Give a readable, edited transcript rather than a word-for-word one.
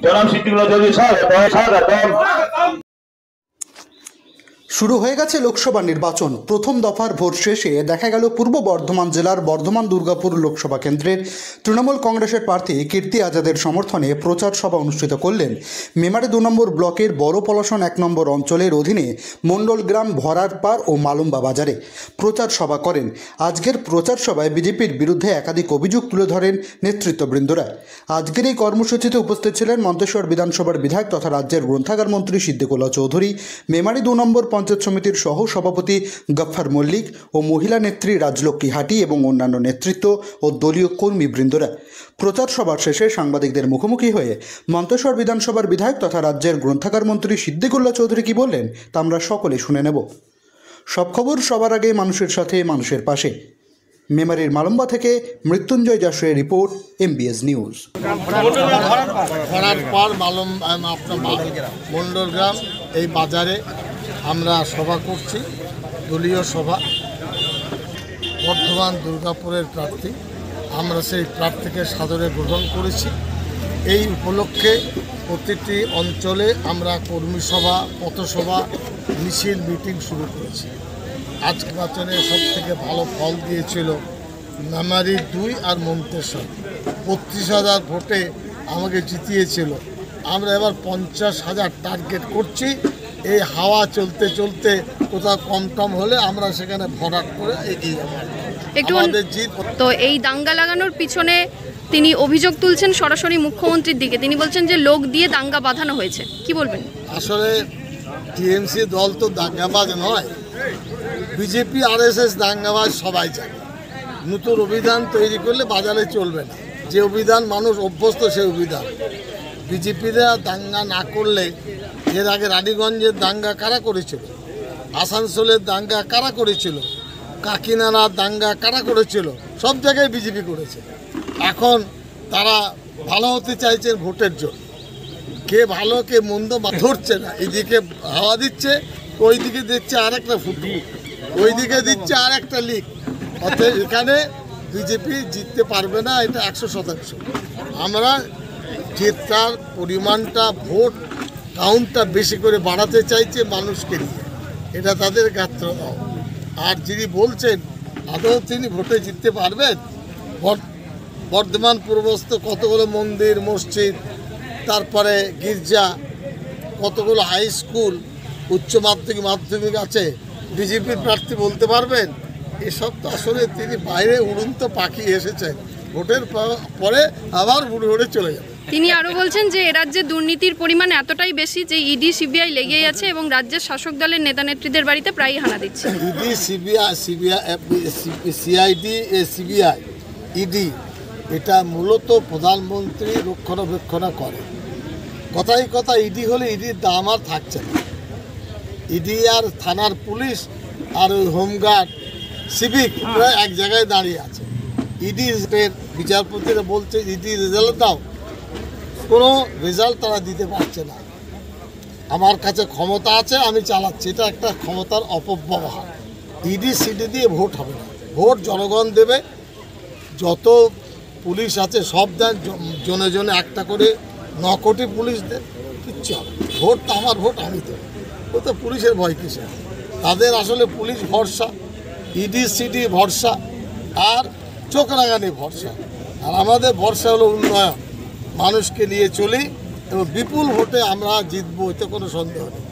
জনাব সিদ্দিকুল্লাহ চৌধুরী স্বাগতম। শুরু হয়ে গেছে লোকসভা নির্বাচন। প্রথম দফার ভোট শেষে দেখা গেল পূর্ব বর্ধমান জেলার বর্ধমান দুর্গাপুর লোকসভা কেন্দ্রের তৃণমূল কংগ্রেসের প্রার্থী কীর্তি আজাদের সমর্থনে প্রচার সভা অনুষ্ঠিত করলেন মেমারি 2 নম্বর ব্লকের বড় পলাশন 1 নম্বর অঞ্চলের অধীনে মণ্ডলগ্রাম, ভরারপাড় ও মালুম্বা বাজারে প্রচার সভা করেন। আজকের প্রচার সভায় বিজেপির বিরুদ্ধে একাধিক অভিযোগ তুলে ধরেন নেতৃত্ববৃন্দরা। আজকের এই কর্মসূচিতে উপস্থিত ছিলেন মন্তেশ্বর বিধানসভার বিধায়ক তথা রাজ্যের গ্রন্থাগার মন্ত্রী সিদ্দিকুল্লাহ চৌধুরী, মেমারি 2 নম্বর পঞ্চায়েত সমিতির সহ সভাপতি গফফার মল্লিক ও মহিলা নেত্রী রাজলক্ষ্মী হাটি এবং অন্যান্য নেতৃত্ব ও দলীয় কর্মীবৃন্দরা। প্রচার সভার শেষে সাংবাদিকদের মুখোমুখি হয়ে মন্তেশ্বর বিধানসভার বিধায়ক তথা রাজ্যের গ্রন্থাগার মন্ত্রী সিদ্দিকুল্লাহ চৌধুরী কি বললেন তা আমরা সকলে শুনে নেব। সব খবর সবার আগে মানুষের সাথে, মানুষের পাশে। মেমারির মালুম্বা থেকে মৃত্যুঞ্জয় যশের রিপোর্ট, MBS নিউজ। মণ্ডলগ্রাম এই বাজারে আমরা সভা করছি, দলীয় সভা। বর্ধমান দুর্গাপুরের প্রার্থী, আমরা সেই প্রার্থীকে সাদরে গ্রহণ করেছি। এই উপলক্ষে প্রতিটি অঞ্চলে আমরা কর্মী সভা, পথসভা, মিছিল, মিটিং শুরু করেছি। আজ নির্বাচনে সবথেকে ভালো ফল দিয়েছিল মেমারি 2 আর মন্তেশ্বর। 32,000 ভোটে আমাকে জিতিয়েছিল। আমরা এবার 50,000 টার্গেট করছি। এই হাওয়া চলতে চলতে কোথাও কম টম হলে আমরা সেখানে ভরাট করে এগিয়ে যাবো। আমাদের জিত। তো এই দাঙ্গা লাগানোর পিছনে তিনি অভিযোগ তুলছেন সরাসরি মুখ্যমন্ত্রীর দিকে। তিনি বলছেন যে লোক দিয়ে দাঙ্গা বাঁধানো হয়েছে। কি বলবেন? আসলে টিএমসি দল তো দাঙ্গাবাজ নয়, বিজেপি RSS দাঙ্গাবাজ সবাই জানে। নতুন অভিধান তৈরি করলে বাজারে চলবে না। যে অভিধান মানুষ অভ্যস্ত সেই অভিধান। বিজেপিরা দাঙ্গা না করলে, এর আগে রানীগঞ্জের দাঙ্গা কারা করেছিল, আসানসোলের দাঙ্গা কারা করেছিল, কাকিনাড়ার দাঙ্গা কারা করেছিল, সব জায়গায় বিজেপি করেছে। এখন তারা ভালো হতে চাইছেন ভোটের জন্য। কে ভালো কে মন্দ ধরছে না। এদিকে হাওয়া দিচ্ছে, ওইদিকে দিচ্ছে আর একটা ফুটু, ওইদিকে দিচ্ছে আর একটা লিক। অতএব এখানে বিজেপি জিততে পারবে না, এটা 100%। আমরা জেতার পরিমাণটা, ভোট কাউন্টটা বেশি করে বাড়াতে চাইছে মানুষকে নিয়ে। এটা তাদের গাত্র দাও। আর যিনি বলছেন আদৌ তিনি ভোটে জিততে পারবেন? বর্ধমান পূর্বস্থ কতগুলো মন্দির, মসজিদ, তারপরে গির্জা, কতগুলো হাই স্কুল, উচ্চ মাধ্যমিক, মাধ্যমিক আছে, বিজেপির প্রার্থী বলতে পারবেন? এসব তো আসলে তিনি বাইরে উড়ন্ত পাখি এসেছেন, ভোটের পরে আবার উড়ে উড়ে চলে যাবে। তিনি আরও বলছেন যে এ রাজ্যে দুর্নীতির পরিমাণ এতটাই বেশি যে ইডি সিবিআই লেগেই আছে এবং রাজ্যের শাসক দলের নেতা নেত্রীদের বাড়িতে প্রায়ই হানা দিচ্ছে। ইডি, সিআইডি, সিবিআই, ইডি এটা মূলত প্রধানমন্ত্রী রক্ষণাবেক্ষণ করে। কথাই কথা, ইডি হলে ইডির দাম আর থাকছে না। ইডি আর থানার পুলিশ আর ওই হোমগার্ড, সিভিক প্রায় এক জায়গায় দাঁড়িয়ে আছে। ইডির বিচারপতিরা বলছে ইডি রেজাল্ট দাও, কোনো রেজাল্ট তারা দিতে পারছে না। আমার কাছে ক্ষমতা আছে, আমি চালাচ্ছি, এটা একটা ক্ষমতার অপব্যবহার। ইডি সিডি দিয়ে ভোট হবে না। ভোট জনগণ দেবে। যত পুলিশ আছে সব দেন, জনে জনে একটা করে 9 কোটি পুলিশ দেন, কিচ্ছু হবে। ভোট তো আমার ভোট, আমি দেব। ও তো পুলিশের ভয় কিসে? তাদের আসলে পুলিশ ভরসা, ইডি সিডি ভরসা, আর চোখ রাঙানি ভরসা। আর আমাদের ভরসা হলো উন্নয়ন। মানুষকে নিয়ে চলি এবং বিপুল ভোটে আমরা জিতবো, এতে কোনো সন্দেহ নেই।